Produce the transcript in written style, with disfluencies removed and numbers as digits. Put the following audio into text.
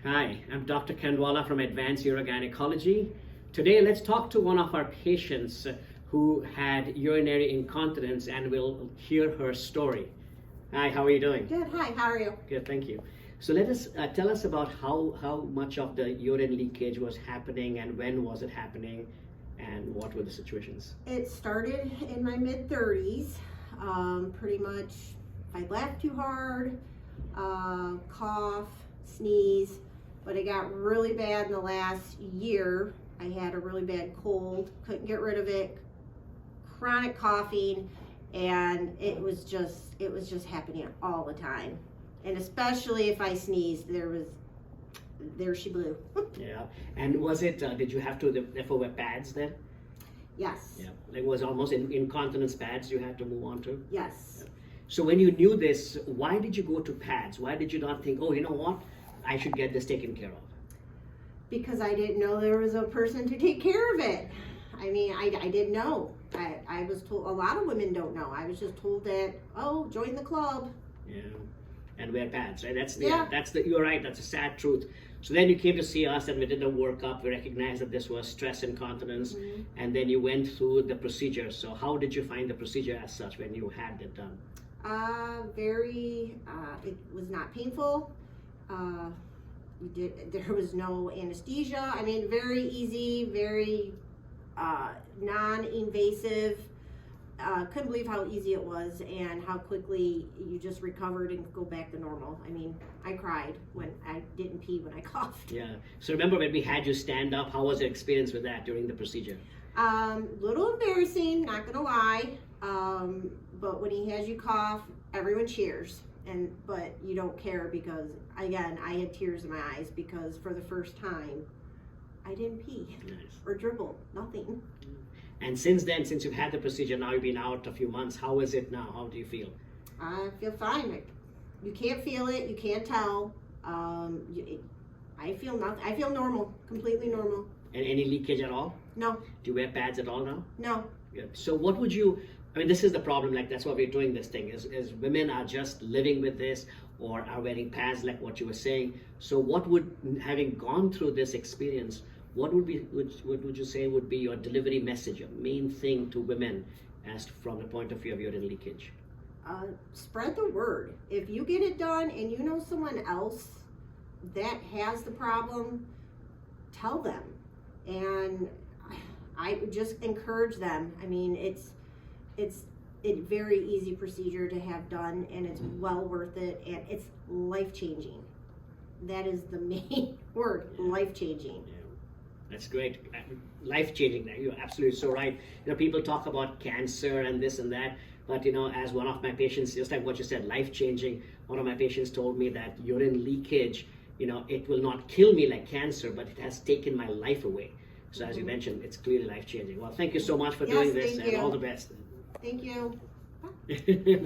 Hi, I'm Dr. Kandwala from Advanced Urogynecology. Today, let's talk to one of our patients who had urinary incontinence, and we'll hear her story. Hi, how are you doing? Good. Hi, how are you? Good, thank you. So let us tell us about how much of the urine leakage was happening and when was it happening and what were the situations? It started in my mid-30s. Pretty much, if I laughed too hard, cough, sneeze, but it got really bad in the last year. I had a really bad cold, couldn't get rid of it, chronic coughing, and it was just happening all the time. And especially if I sneezed, there she blew. Yeah, and was it, did you have to therefore wear pads then? Yes. Yeah, it was almost incontinence pads you had to move on to? Yes. Yeah. So when you knew this, why did you go to pads? Why did you not think, oh, you know what, I should get this taken care of? Because I didn't know there was a person to take care of it. I mean, I didn't know. I was told, a lot of women don't know. I was just told that, oh, join the club. Yeah, and wear pads, right? Yeah. You're right, that's a sad truth. So then you came to see us and we did a workup. We recognized that this was stress incontinence, and then you went through the procedure. So how did you find the procedure as such when you had it done? It was not painful. There was no anesthesia. I mean, very easy, very non-invasive. Couldn't believe how easy it was and how quickly you just recovered and go back to normal. I mean, I cried when I didn't pee when I coughed. Yeah. So remember when we had you stand up, how was your experience with that during the procedure? Little embarrassing, not gonna lie. But when he has you cough, everyone cheers. But you don't care because, again, I had tears in my eyes because for the first time, I didn't pee or dribble, nothing. And since then, since you've had the procedure, now you've been out a few months, how is it now? How do you feel? I feel fine. You can't feel it, you can't tell. I feel nothing. I feel normal, completely normal. And any leakage at all? No. Do you wear pads at all now? No. Good. So what would you, I mean, this is the problem, like that's why we're doing this thing, is women are just living with this or are wearing pads like what you were saying. So what would, having gone through this experience, what would you say would be your delivery message, your main thing to women as from the point of view of urine leakage? Spread the word. If you get it done and you know someone else that has the problem, tell them. And I would just encourage them. I mean, it's a very easy procedure to have done, and it's well worth it, and it's life-changing. That is the main word, life-changing. Yeah. That's great. Life-changing. You're absolutely so right. You know, people talk about cancer and this and that, but you know, as one of my patients, just like what you said, life-changing, one of my patients told me that urine leakage, you know, it will not kill me like cancer, but it has taken my life away. So as you mentioned, it's clearly life-changing. Well, thank you so much for doing this, and all the best. Thank you. Bye.